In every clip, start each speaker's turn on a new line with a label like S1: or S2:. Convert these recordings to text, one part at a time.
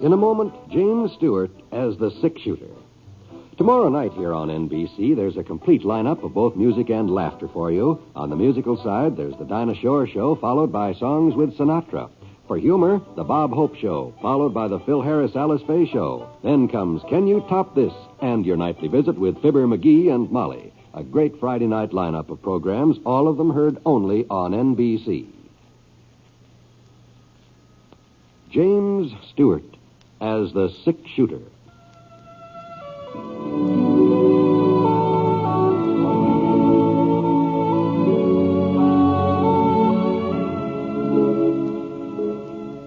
S1: In a moment, James Stewart as the six-shooter. Tomorrow night here on NBC, there's a complete lineup of both music and laughter for you. On the musical side, there's the Dinah Shore Show, followed by Songs with Sinatra. For humor, the Bob Hope Show, followed by the Phil Harris Alice Faye Show. Then comes Can You Top This? And your nightly visit with Fibber McGee and Molly. A great Friday night lineup of programs, all of them heard only on NBC. James Stewart as the six-shooter.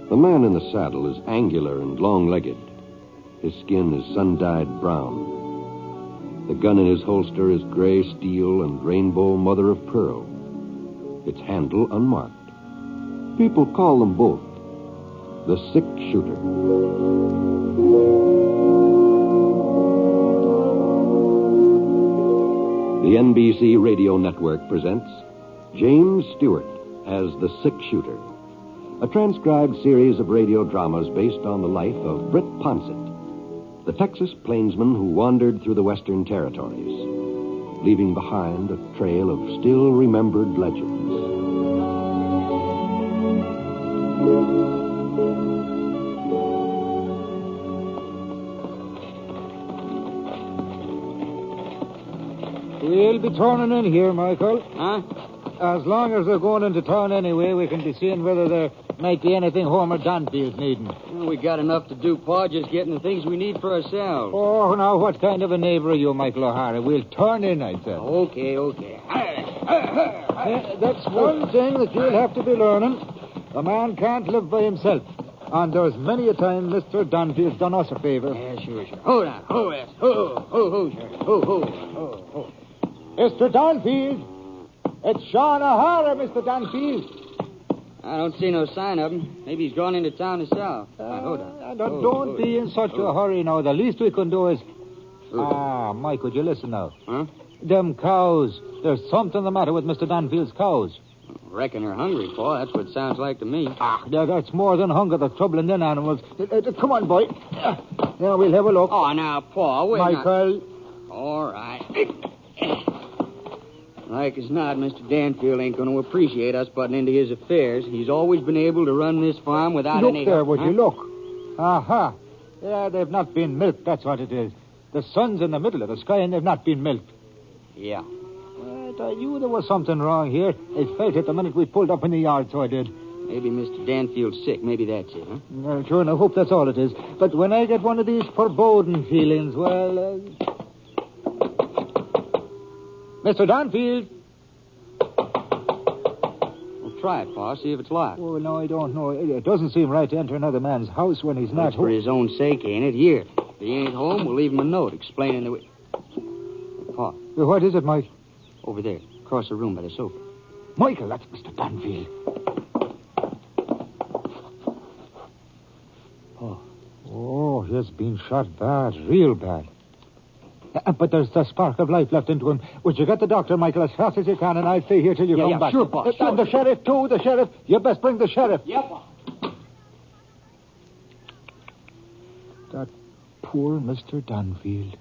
S1: The man in the saddle is angular and long-legged. His skin is sun-dyed brown. The gun in his holster is gray steel and rainbow mother of pearl. Its handle unmarked. People call them both the six-shooter. The NBC Radio Network presents James Stewart as the six-shooter, a transcribed series of radio dramas based on the life of Britt Ponsett, the Texas plainsman who wandered through the Western Territories, leaving behind a trail of still-remembered legends.
S2: We'll be turning in here, Michael.
S3: Huh?
S2: As long as they're going into town anyway, we can be seeing whether there might be anything Homer Dunfield's needing.
S3: Well, we got enough to do, Pa, just getting the things we need for ourselves.
S2: Oh, now, what kind of a neighbor are you, Michael O'Hara? We'll turn in, I said.
S3: Okay.
S2: That's one thing that you'll have to be learning. A man can't live by himself. And there's many a time Mr. Dunfield's done us a favor.
S3: Yeah, sure. Hold on. Ho.
S2: Mr. Dunfield! It's Sean O'Hara, Mr. Dunfield.
S3: I don't see no sign of him. Maybe he's gone into town himself. Hold on.
S2: Don't be in such a hurry now. The least we can do is... Mike, would you listen now?
S3: Huh?
S2: Them cows. There's something the matter with Mr. Dunfield's cows.
S3: Reckon they're hungry, Pa. That's what it sounds like to me.
S2: That's more than hunger that's troubling them animals. Come on, boy. Now we'll have a look.
S3: Oh, now, Pa, wait.
S2: Michael.
S3: All right. Like as not, Mr. Danfield ain't going to appreciate us butting into his affairs. He's always been able to run this farm without any...
S2: Look there, would you look? Aha. Yeah, they've not been milked, that's what it is. The sun's in the middle of the sky and they've not been milked.
S3: Yeah.
S2: I knew there was something wrong here. I felt it the minute we pulled up in the yard, so I did.
S3: Maybe Mr. Danfield's sick. Maybe that's it, huh?
S2: Sure, and I hope that's all it is. But when I get one of these foreboding feelings, well... Mr. Dunfield.
S3: Well, try it, Pa. See if it's locked.
S2: Oh, no, I don't know. It doesn't seem right to enter another man's house when he's not
S3: That's for his own sake, ain't it? Here. If he ain't home, we'll leave him a note explaining the... Pa.
S2: What is it, Mike?
S3: Over there, across the room by the sofa.
S2: Michael, that's Mr. Dunfield. Oh, he's been shot bad, real bad. But there's the spark of life left into him. Would you get the doctor, Michael, as fast as you can, and I'll stay here till you come back.
S3: Sure, boss. Sure.
S2: And the sheriff, too, the sheriff. You best bring the sheriff.
S3: Yeah, boss.
S2: That poor Mr. Dunfield.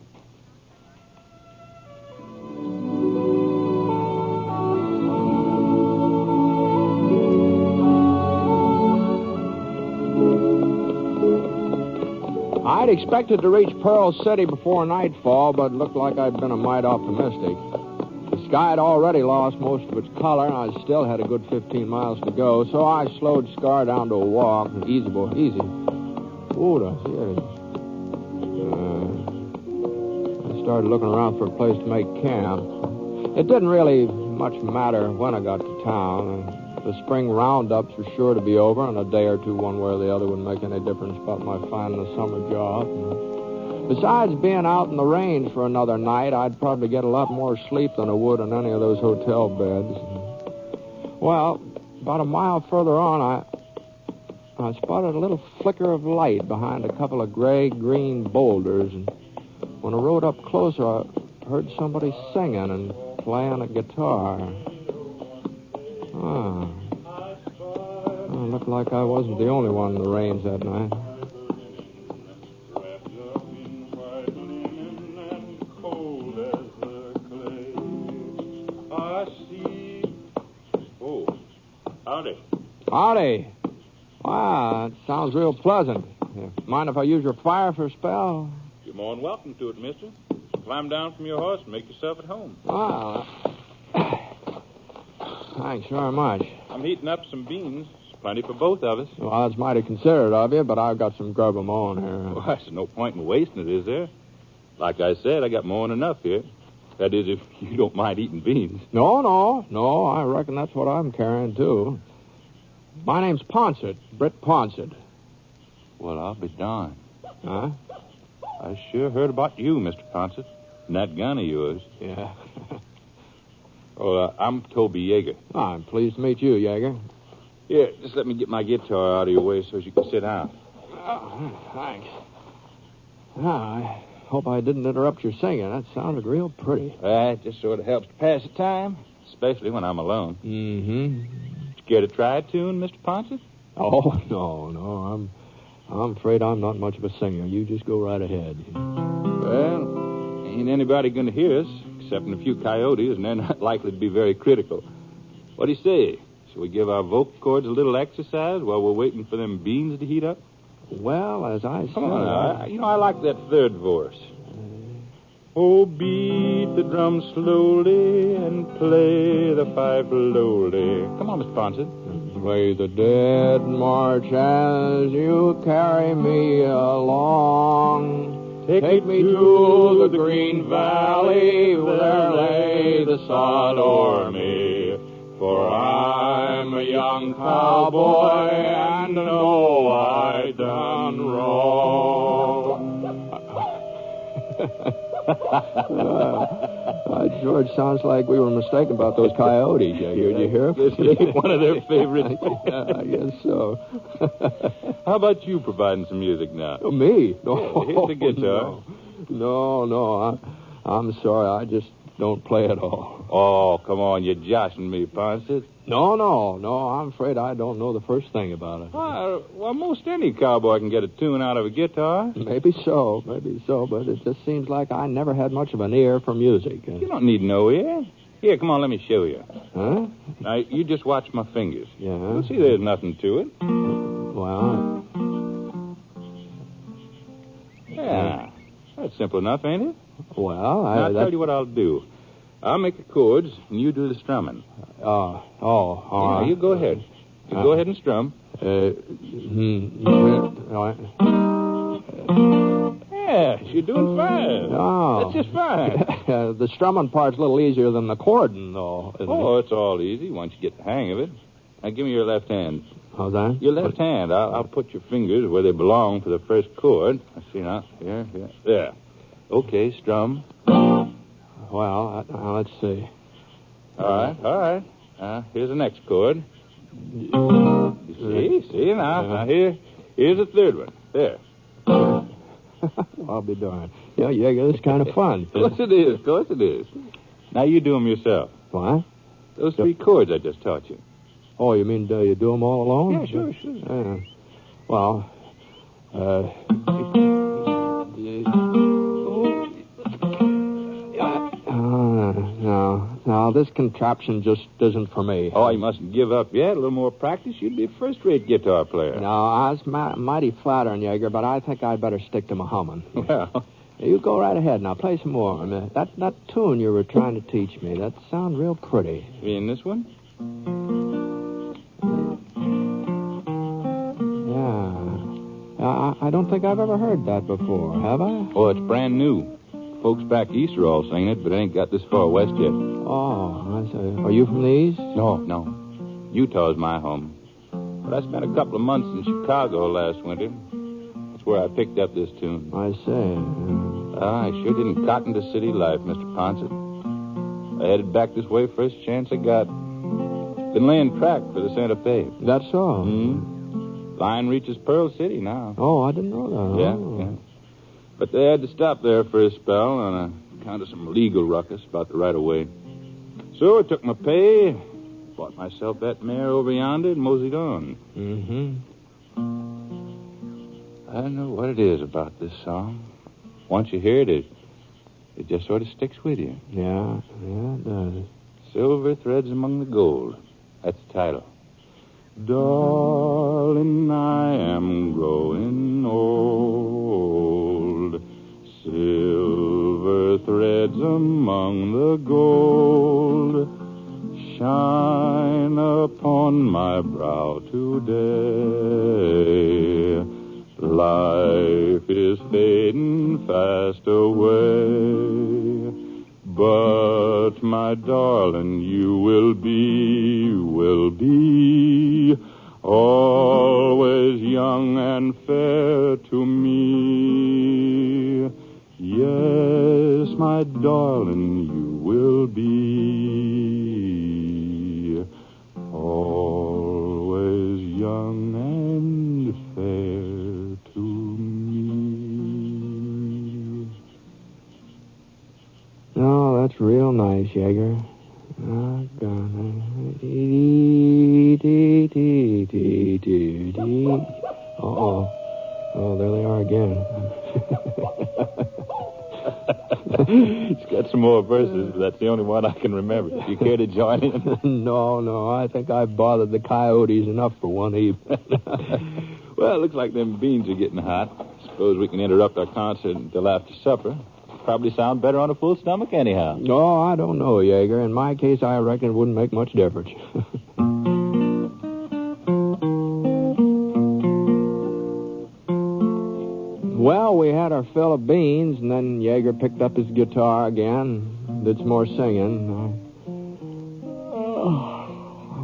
S4: I'd expected to reach Pearl City before nightfall, but it looked like I'd been a mite optimistic. The sky had already lost most of its color, and I still had a good 15 miles to go, so I slowed Scar down to a walk. Easy, boy, easy. Here it is. I started looking around for a place to make camp. It didn't really much matter when I got to town. The spring roundups were sure to be over, and a day or two, one way or the other, wouldn't make any difference about my finding a summer job. Besides being out in the range for another night, I'd probably get a lot more sleep than I would in any of those hotel beds. Well, about a mile further on, I spotted a little flicker of light behind a couple of gray-green boulders, and when I rode up closer, I heard somebody singing and playing a guitar. Looked like I wasn't the only one in the range that night.
S5: Howdy.
S4: Howdy. Wow, that sounds real pleasant. Mind if I use your fire for a spell?
S5: You're more than welcome to it, mister. Climb down from your horse and make yourself at home.
S4: Wow. Thanks very much.
S5: I'm heating up some beans. There's plenty for both of us.
S4: Well, that's mighty considerate of you, but I've got some grub of my own here.
S5: Well, there's no point in wasting it, is there? Like I said, I got more than enough here. That is, if you don't mind eating beans.
S4: No, I reckon that's what I'm carrying, too. My name's Ponsett, Britt Ponsett.
S5: Well, I'll be darned.
S4: Huh?
S5: I sure heard about you, Mr. Ponsett, and that gun of yours.
S4: Yeah.
S5: I'm Toby Yeager.
S4: I'm pleased to meet you, Yeager.
S5: Here, just let me get my guitar out of your way so you can sit down.
S4: Oh, thanks. I hope I didn't interrupt your singing. That sounded real pretty.
S5: It just sort of helps to pass the time, especially when I'm alone.
S4: Mm-hmm.
S5: Care to try a tune, Mr. Ponsett?
S4: Oh, no. I'm afraid I'm not much of a singer. You just go right ahead.
S5: Well, ain't anybody going to hear us, excepting a few coyotes, and they're not likely to be very critical. What do you say? Shall we give our vocal cords a little exercise while we're waiting for them beans to heat up?
S4: Well, as I said...
S5: Come on now. I like that third verse. Oh, beat the drum slowly and play the fife lowly. Come on, Mr. Ponsett.
S4: Play the dead march as you carry me along. Take me to the green valley where lay the sod o'er me. For I'm a young cowboy and know I done wrong. George, sounds like we were mistaken about those coyotes. Did you hear?
S5: This ain't one of their favorites.
S4: Yeah, I guess so.
S5: How about you providing some music now?
S4: Oh, me?
S5: No, here's the guitar.
S4: No. I'm sorry. I just don't play at all.
S5: Oh, come on. You're joshing me, Ponsett.
S4: No. I'm afraid I don't know the first thing about it.
S5: Well, most any cowboy can get a tune out of a guitar.
S4: Maybe so, but it just seems like I never had much of an ear for music.
S5: You don't need no ear. Here, come on, let me show you.
S4: Huh?
S5: Now, you just watch my fingers.
S4: Yeah.
S5: You'll see there's nothing to it.
S4: Well...
S5: Yeah. That's simple enough, ain't it?
S4: Well,
S5: Now, I'll tell you what I'll do. I'll make the chords, and you do the strumming.
S4: all right.
S5: You go ahead. Go ahead and strum.
S4: All right.
S5: Yes, you're doing fine.
S4: Oh.
S5: That's just fine.
S4: The strumming part's a little easier than the chording, though, isn't it?
S5: It's all easy once you get the hang of it. Now, give me your left hand.
S4: How's that?
S5: Your left hand. I'll put your fingers where they belong for the first chord. I see now. Here. There. Okay, strum.
S4: Well, let's see.
S5: All right. Here's the next chord. You see now. Now, here's the third one. There.
S4: I'll be darned. Yeah, it's kind of fun.
S5: Of course it is. Now, you do them yourself.
S4: What?
S5: Those three chords I just taught you.
S4: Oh, you mean you do them all alone?
S5: Yeah, sure.
S4: Well, no, this contraption just isn't for me.
S5: Oh, you mustn't give up yet. A little more practice, you'd be a first-rate guitar player.
S4: No, that's mighty flattering, Yeager, but I think I'd better stick to my humming.
S5: Well,
S4: you go right ahead now. Play some more. That tune you were trying to teach me, that sounds real pretty.
S5: you mean this one?
S4: Yeah. I don't think I've ever heard that before, have I?
S5: Oh, it's brand new. Folks back east are all singing it, but it ain't got this far west yet.
S4: Oh, I see. Are you from the east?
S5: No. Utah's my home. But I spent a couple of months in Chicago last winter. That's where I picked up this tune.
S4: I see.
S5: I sure didn't cotton to city life, Mr. Ponsett. I headed back this way first chance I got. Been laying track for the Santa Fe.
S4: That's so?
S5: Line reaches Pearl City now.
S4: Oh, I didn't know that.
S5: Yeah. But they had to stop there for a spell on account of some legal ruckus about the right-of-way. So I took my pay, bought myself that mare over yonder, and moseyed on. I don't know what it is about this song. Once you hear it, it just sort of sticks with you.
S4: Yeah, it does.
S5: Silver threads among the gold. That's the title. Darling, I am growing old. Silver threads among the gold shine upon my brow today. Life is fading fast away. But, my darling, you will be always young and fair to me. Yes, my darling, you will be always young and fair to me.
S4: Oh, that's real nice, Yeager. Uh-oh. Oh, there they are again.
S5: It's got some more verses, but that's the only one I can remember. Do you care to join in?
S4: No. I think I've bothered the coyotes enough for one evening.
S5: Well, it looks like them beans are getting hot. Suppose we can interrupt our concert until after supper. Probably sound better on a full stomach anyhow.
S4: No, I don't know, Yeager. In my case, I reckon it wouldn't make much difference. Well, we had our fill of beans, and then Yeager picked up his guitar again, did some more singing.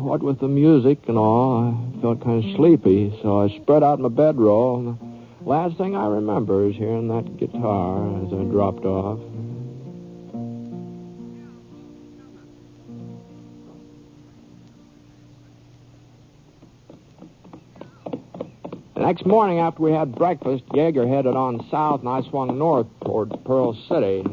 S4: What with the music and all, I felt kind of sleepy, so I spread out my bedroll. And the last thing I remember is hearing that guitar as I dropped off. The next morning after we had breakfast, Yeager headed on south, and I swung north toward Pearl City.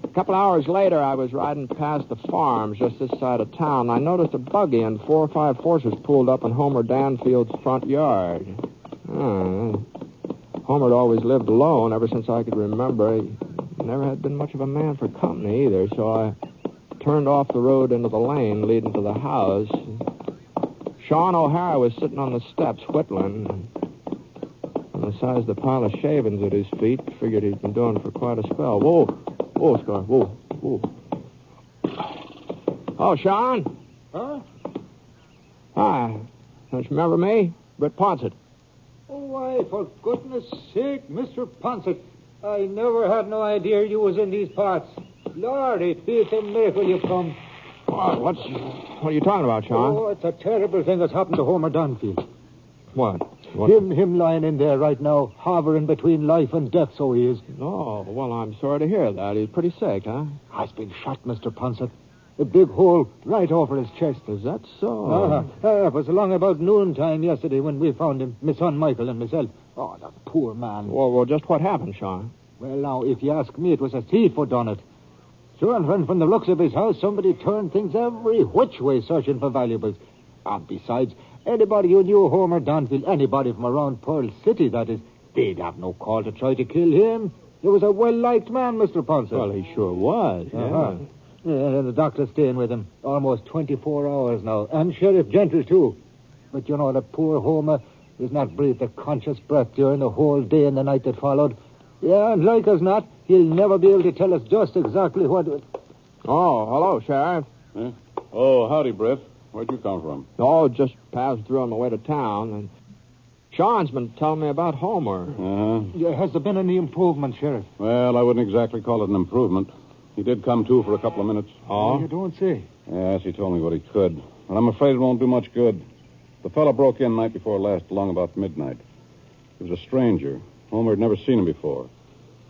S4: A couple hours later, I was riding past the farms just this side of town. I noticed a buggy and 4 or 5 horses pulled up in Homer Danfield's front yard. Homer had always lived alone ever since I could remember. He never had been much of a man for company either, so I turned off the road into the lane leading to the house. Sean O'Hara was sitting on the steps whittling. On the size of the pile of shavings at his feet, figured he'd been doing it for quite a spell. Whoa, Scar, whoa. Oh, Sean?
S2: Huh?
S4: Hi. Don't you remember me? Britt Ponsett.
S2: Oh, why, for goodness sake, Mr. Ponsett, I never had no idea you was in these parts. Lord, it feels a miracle you've come.
S4: What are you talking about, Sean?
S2: Oh, it's a terrible thing that's happened to Homer Danfield.
S4: What?
S2: Him lying in there right now, hovering between life and death, so he is.
S4: Oh, well, I'm sorry to hear that. He's pretty sick, huh?
S2: He's been shot, Mr. Ponsett. A big hole right over his chest.
S4: Is that so?
S2: It was along about noontime yesterday when we found him, my son Michael and myself. Oh, the poor man.
S4: Well, just what happened, Sean?
S2: Well, now, if you ask me, it was a thief who done it. Sure, and from the looks of his house, somebody turned things every which way searching for valuables. And besides, anybody who knew Homer Danfield, anybody from around Pearl City, that is, they'd have no call to try to kill him. He was a well-liked man, Mr. Ponsett.
S4: Well, he sure was, yeah.
S2: Yeah, and the doctor's staying with him almost 24 hours now. And Sheriff Gentle, too. But, you know, the poor Homer has not breathed a conscious breath during the whole day and the night that followed. Yeah, and like as not, he'll never be able to tell us just exactly what...
S4: Oh, hello, Sheriff.
S6: Huh? Oh, howdy, Britt. Where'd you come from?
S4: Oh, just passed through on my way to town, and Sean's been telling me about Homer.
S6: Uh-huh.
S2: Yeah, has there been any improvement, Sheriff?
S6: Well, I wouldn't exactly call it an improvement. He did come to for a couple of minutes.
S4: Oh?
S2: You don't say.
S6: Yes, he told me what he could. But I'm afraid it won't do much good. The fellow broke in night before last, along about midnight. He was a stranger. Homer had never seen him before.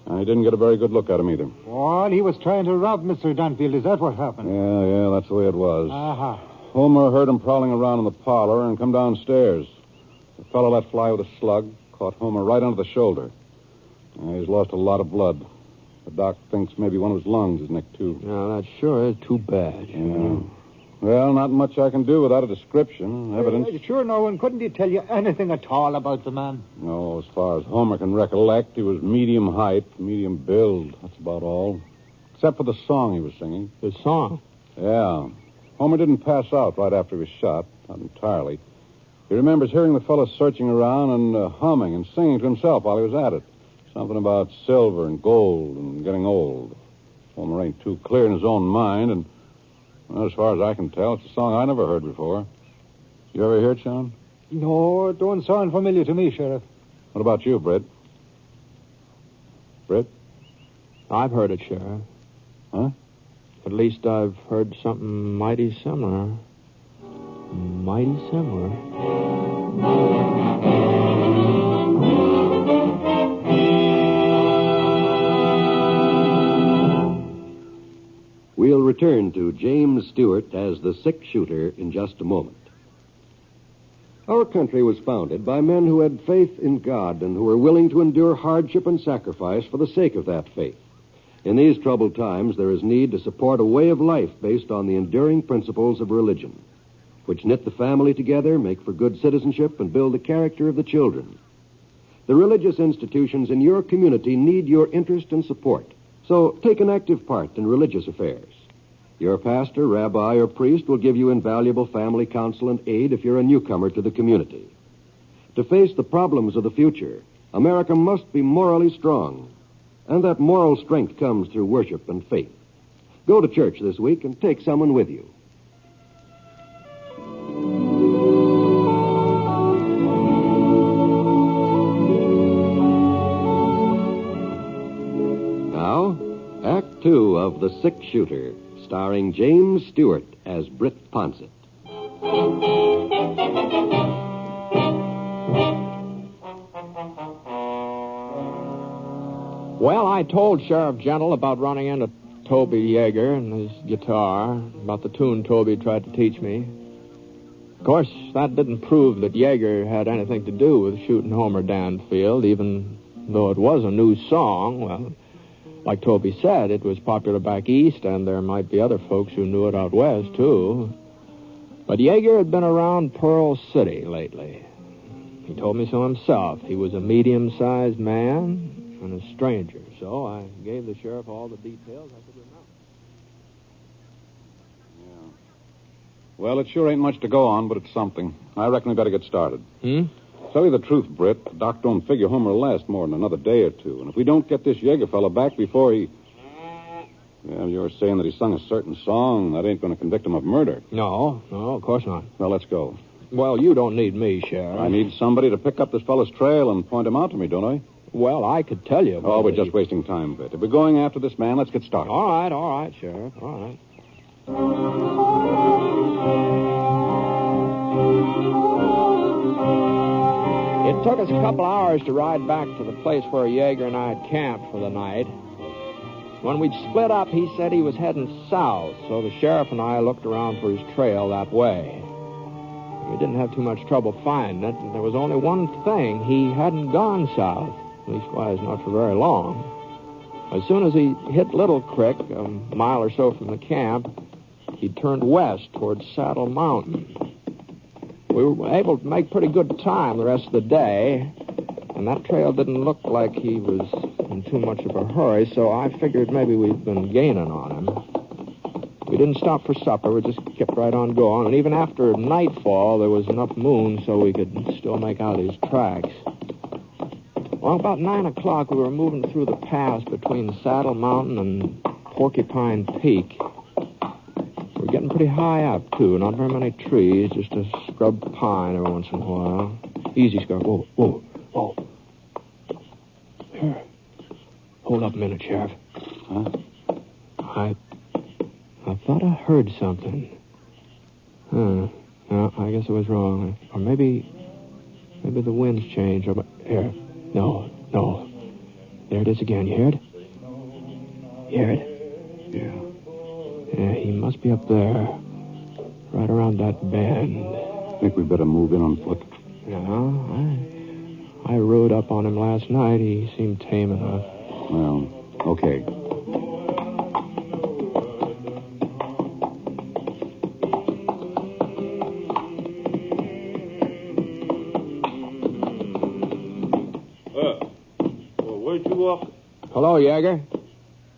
S6: And he didn't get a very good look at him either.
S2: Well, he was trying to rob Mr. Danfield. Is that what happened?
S6: Yeah, that's the way it was.
S2: Aha.
S6: Homer heard him prowling around in the parlor and come downstairs. The fellow let fly with a slug, caught Homer right under the shoulder. He's lost a lot of blood. The doc thinks maybe one of his lungs is nicked, too.
S4: Yeah, that sure is too bad.
S6: Yeah. Well, not much I can do without a description, evidence.
S2: Sure, no one. Couldn't he tell you anything at all about the man?
S6: No, as far as Homer can recollect, he was medium height, medium build. That's about all. Except for the song he was singing.
S4: His song?
S6: Yeah. Homer didn't pass out right after he was shot, not entirely. He remembers hearing the fellow searching around and humming and singing to himself while he was at it. Something about silver and gold and getting old. Homer ain't too clear in his own mind, and well, as far as I can tell, it's a song I never heard before. You ever hear it, Sean?
S2: No, it don't sound familiar to me, Sheriff.
S6: What about you, Britt? Britt?
S4: I've heard it, Sheriff.
S6: Huh?
S4: At least I've heard something mighty similar. Mighty similar.
S1: We'll return to James Stewart as the 6-shooter in just a moment. Our country was founded by men who had faith in God and who were willing to endure hardship and sacrifice for the sake of that faith. In these troubled times, there is need to support a way of life based on the enduring principles of religion, which knit the family together, make for good citizenship, and build the character of the children. The religious institutions in your community need your interest and support, so take an active part in religious affairs. Your pastor, rabbi, or priest will give you invaluable family counsel and aid if you're a newcomer to the community. To face the problems of the future, America must be morally strong, and that moral strength comes through worship and faith. Go to church this week and take someone with you. Now, Act 2 of The 6-Shooter, starring James Stewart as Britt Ponsett.
S4: Well, I told Sheriff Gentle about running into Toby Yeager and his guitar, about the tune Toby tried to teach me. Of course, that didn't prove that Yeager had anything to do with shooting Homer Danfield, even though it was a new song. Well, like Toby said, it was popular back east, and there might be other folks who knew it out west, too. But Yeager had been around Pearl City lately. He told me so himself. He was a medium-sized man and a stranger, so I gave the sheriff all the details I could remember.
S6: Yeah. Well, it sure ain't much to go on, but it's something. I reckon we better get started. Tell you the truth, Britt, the doc don't figure Homer will last more than another day or two. And if we don't get this Yeager fella back before he... Well, you're saying that he sung a certain song. That ain't going to convict him of murder.
S4: No, of course not.
S6: Well, let's go.
S4: Well, you don't need me, Sheriff.
S6: I need somebody to pick up this fellow's trail and point him out to me, don't I?
S4: Well, I could tell you.
S6: Oh, we're just wasting time, Britt. If we're going after this man, let's get started.
S4: All right, Sheriff. All right. It took us a couple hours to ride back to the place where Yeager and I had camped for the night. When we'd split up, he said he was heading south, so the sheriff and I looked around for his trail that way. We didn't have too much trouble finding it. There was only one thing. He hadn't gone south, leastwise not for very long. As soon as he hit Little Creek, a mile or so from the camp, he turned west towards Saddle Mountain. We were able to make pretty good time the rest of the day, and that trail didn't look like he was in too much of a hurry, so I figured maybe we'd been gaining on him. We didn't stop for supper. We just kept right on going, and even after nightfall, there was enough moon so we could still make out his tracks. Well, about 9 o'clock, we were moving through the pass between Saddle Mountain and Porcupine Peak. We were getting pretty high up, too. Not very many trees, just a scrub pine every once in a while. Easy, Scrub. Whoa. Here. Hold up a minute, Sheriff.
S6: Huh?
S4: I thought I heard something. No, I guess I was wrong. Or maybe the wind's changed. Here. No. There it is again. You hear it? Hear it? Yeah, he must be up there. Right around that bend.
S6: Think we better move in on foot.
S4: No, I rode up on him last night. He seemed tame enough.
S6: Well, okay.
S5: Where'd you walk?
S4: Hello, Yeager.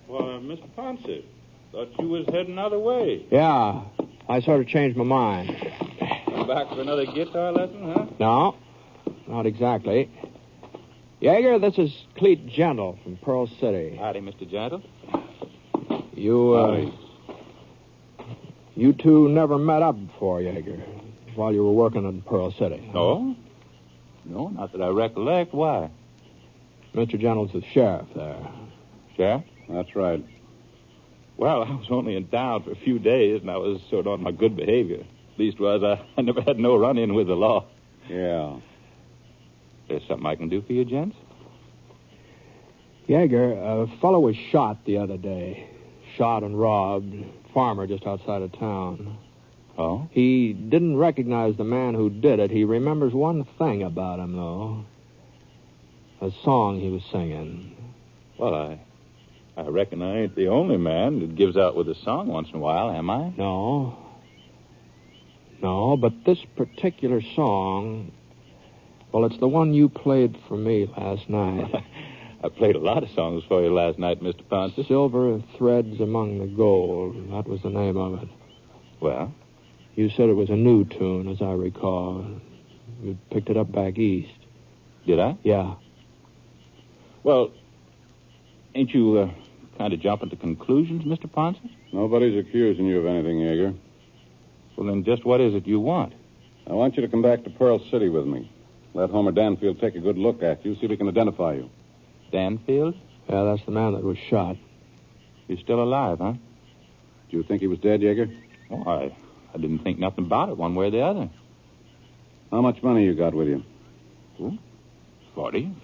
S5: Well, Mr. Ponsett, thought you was heading another way.
S4: Yeah. I sort of changed my mind.
S5: Come back for another guitar lesson, huh?
S4: No, not exactly. Yeager, this is Cleet Gentle from Pearl City.
S5: Howdy, Mr. Gentle.
S4: You two never met up before, Yeager, while you were working in Pearl City.
S5: No? No, not that I recollect. Why?
S4: Mr. Gentle's the sheriff there.
S5: Sheriff?
S6: That's right.
S5: Well, I was only in town for a few days, and I was sort of on my good behavior. Leastwise, I never had no run-in with the law.
S6: Yeah.
S5: There's something I can do for you, gents?
S4: Yeager, a fellow was shot the other day. Shot and robbed. Farmer just outside of town.
S5: Oh?
S4: He didn't recognize the man who did it. He remembers one thing about him, though. A song he was singing.
S5: Well, I reckon I ain't the only man that gives out with a song once in a while, am I?
S4: No. No, but this particular song, well, it's the one you played for me last night.
S5: I played a lot of songs for you last night, Mr. Ponce.
S4: Silver Threads Among the Gold. That was the name of it.
S5: Well?
S4: You said it was a new tune, as I recall. You picked it up back east.
S5: Did I?
S4: Yeah.
S5: Well, ain't you kind of jumping to conclusions, Mr. Ponce?
S6: Nobody's accusing you of anything, Yeager.
S5: Well, then just what is it you want?
S6: I want you to come back to Pearl City with me. Let Homer Danfield take a good look at you, see if he can identify you.
S5: Danfield?
S4: Yeah, that's the man that was shot.
S5: He's still alive, huh?
S6: Do you think he was dead, Yeager?
S5: Oh, I didn't think nothing about it one way or the other.
S6: How much money you got with you?
S5: $40,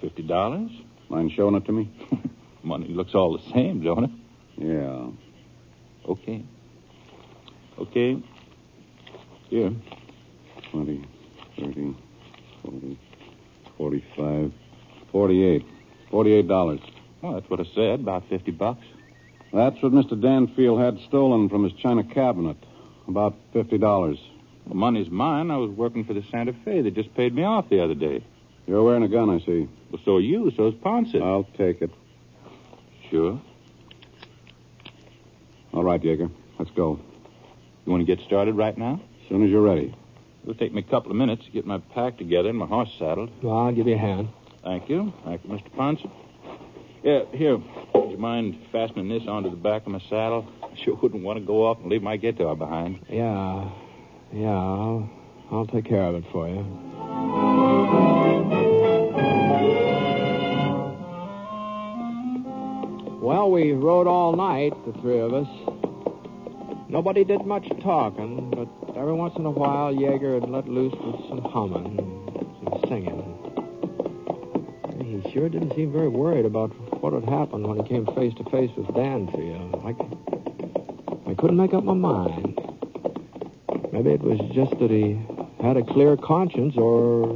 S5: $50.
S6: Mind showing it to me?
S5: Money looks all the same, don't it?
S6: Yeah.
S5: Okay. Here.
S6: 20, 30, 40, 45, 48. $48.
S5: Well, that's what I said, about $50.
S6: That's what Mr. Danfield had stolen from his china cabinet. About $50.
S5: The money's mine. I was working for the Santa Fe. They just paid me off the other day.
S6: You're wearing a gun, I see.
S5: Well, so are you. So's Ponce.
S6: I'll take it.
S5: Sure.
S6: All right, Yeager. Let's go.
S5: You want to get started right now?
S6: As soon as you're ready.
S5: It'll take me a couple of minutes to get my pack together and my horse saddled.
S4: Well, I'll give you a hand.
S5: Thank you. Thank you, Mr. Ponce. Yeah, here. Would you mind fastening this onto the back of my saddle? I sure wouldn't want to go off and leave my guitar behind.
S4: Yeah, I'll take care of it for you. Well, we rode all night, the three of us. Nobody did much talking, but every once in a while, Yeager would let loose with some humming, some singing. He sure didn't seem very worried about what had happened when he came face to face with Danfield. I couldn't make up my mind. Maybe it was just that he had a clear conscience, or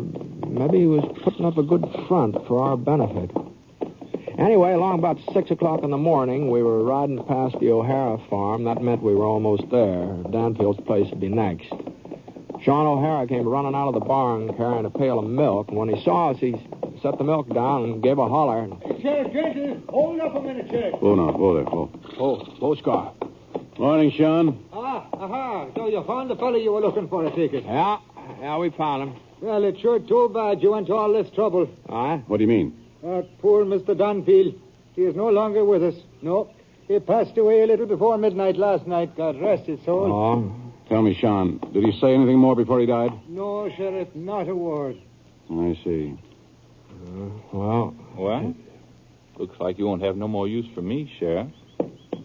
S4: maybe he was putting up a good front for our benefit. Anyway, along about 6 o'clock in the morning, we were riding past the O'Hara farm. That meant we were almost there. Danfield's place would be next. Sean O'Hara came running out of the barn carrying a pail of milk, and when he saw us, he set the milk down and gave a holler.
S2: Sheriff Gentle, hold up a minute, Sheriff.
S6: Oh, no. Oh, there. Oh.
S4: Oh, Scar.
S6: Morning, Sean.
S2: So you found the fellow you were looking for, I take it.
S4: Yeah, we found him.
S2: Well, it's sure too bad you went to all this trouble.
S4: All right.
S6: What do you mean?
S2: Poor Mr. Danfield. He is no longer with us. No. He passed away a little before midnight last night. God rest his soul.
S4: Oh.
S6: Tell me, Sean, did he say anything more before he died?
S2: No, Sheriff, not a word.
S6: I see.
S4: Well,
S5: Looks like you won't have no more use for me, Sheriff.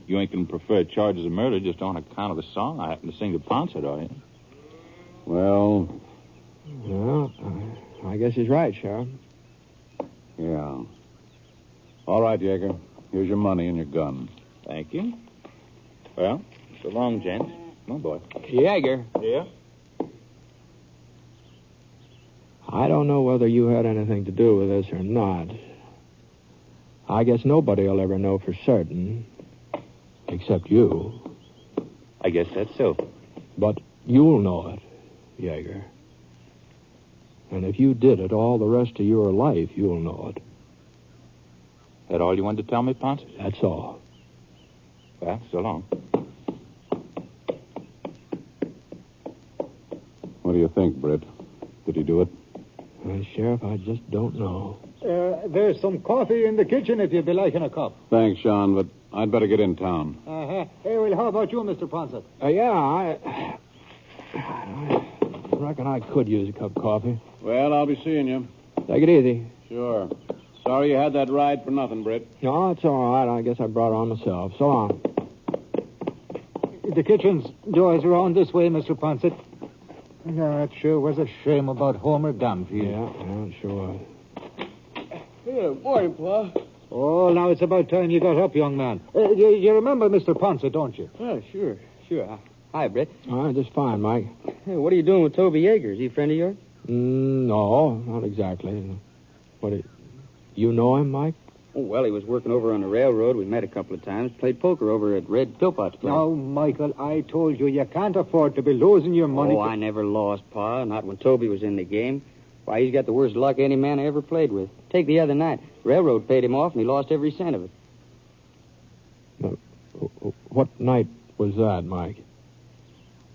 S5: You ain't going to prefer charges of murder just on account of a song I happen to sing to Ponce, are you?
S6: Well,
S4: yeah, I guess he's right, Sheriff.
S6: yeah. All right, Yeager. Here's your money and your gun.
S5: Thank you. Well, so long, gents. Come on, boy.
S4: Yeager.
S5: Yeah?
S4: I don't know whether you had anything to do with this or not. I guess nobody will ever know for certain, except you.
S5: I guess that's so.
S4: But you'll know it, Yeager. And if you did it all the rest of your life, you'll know it.
S5: That all you wanted to tell me, Ponce?
S4: That's all.
S5: Well, so long.
S6: think, Britt? Did he do it?
S4: Sheriff, I just don't know.
S2: There's some coffee in the kitchen if you'd be liking a cup.
S6: Thanks, Sean, but I'd better get in town.
S2: Uh-huh. Hey, well, how about you, Mr. Ponset?
S4: I reckon I could use a cup of coffee.
S6: Well, I'll be seeing you.
S4: Take it easy.
S6: Sure. Sorry you had that ride for nothing, Britt.
S4: No, it's all right. I guess I brought it on myself. So long.
S2: The kitchen's doors are on this way, Mr. Ponset. Yeah, it sure was a shame about Homer Danfield.
S4: Yeah, it sure was.
S3: Yeah, morning, Pa.
S2: Oh, now it's about time you got up, young man. You remember Mr. Ponset, don't you?
S3: Oh, sure. Hi, Brett.
S4: All right, just fine, Mike.
S3: Hey, what are you doing with Toby Yeager? Is he a friend of yours?
S4: No, not exactly. You know him, Mike?
S3: Oh, well, he was working over on the railroad. We met a couple of times. Played poker over at Red Philpott's place.
S2: Now, Michael, I told you can't afford to be losing your money.
S3: Oh, I never lost, Pa. Not when Toby was in the game. Why, he's got the worst luck any man I ever played with. Take the other night. Railroad paid him off, and he lost every cent of it.
S4: What night was that, Mike?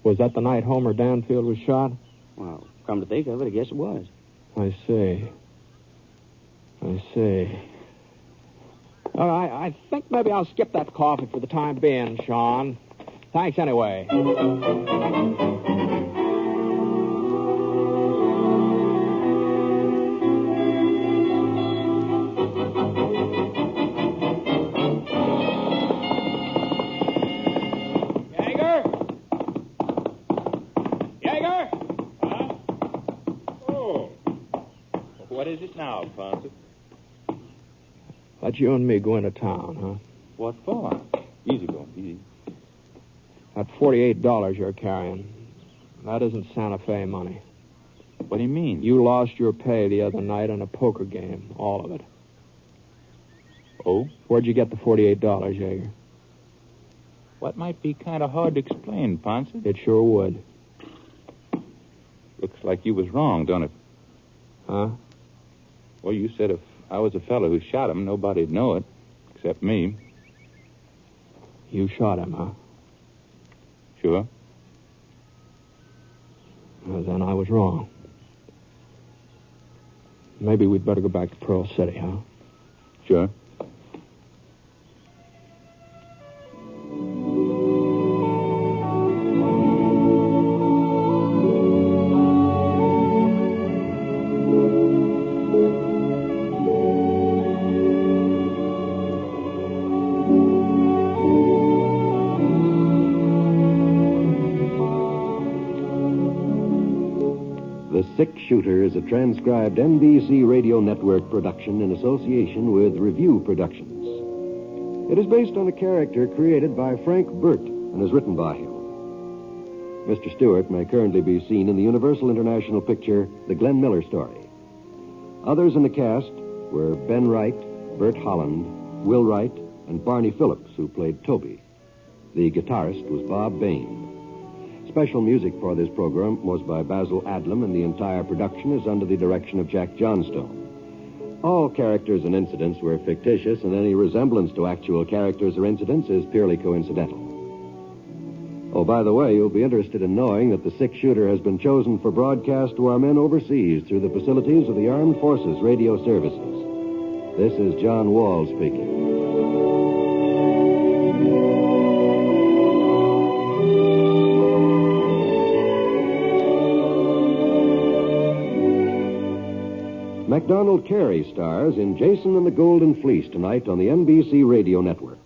S4: Was that the night Homer Danfield was shot?
S3: Well, come to think of it, I guess it was.
S4: I see. I think maybe I'll skip that coffee for the time being, Sean. Thanks anyway.
S5: Yeager? Huh? Oh. What is it now, Ponset?
S4: Let you and me go into town, huh?
S5: What for? Easy going, easy.
S4: That $48 you're carrying, that isn't Santa Fe money.
S5: What do you mean?
S4: You lost your pay the other night in a poker game, all of it.
S5: Oh?
S4: Where'd you get the $48, Yeager?
S5: What might be kind of hard to explain, Ponset?
S4: It sure would.
S5: Looks like you was wrong, don't it?
S4: Huh?
S5: Well, you said if I was the fellow who shot him, nobody'd know it, except me.
S4: You shot him, huh?
S5: Sure.
S4: Well, then I was wrong. Maybe we'd better go back to Pearl City, huh?
S5: Sure.
S1: The Six Shooter is a transcribed NBC Radio Network production in association with Review Productions. It is based on a character created by Frank Burt and is written by him. Mr. Stewart may currently be seen in the Universal International picture, The Glenn Miller Story. Others in the cast were Ben Wright, Bert Holland, Will Wright, and Barney Phillips, who played Toby. The guitarist was Bob Bain. Special music for this program was by Basil Adlam, and the entire production is under the direction of Jack Johnstone. All characters and incidents were fictitious, and any resemblance to actual characters or incidents is purely coincidental. Oh, by the way, you'll be interested in knowing that the Six Shooter has been chosen for broadcast to our men overseas through the facilities of the Armed Forces Radio Services. This is John Wall speaking. MacDonald Carey stars in Jason and the Golden Fleece tonight on the NBC Radio Network.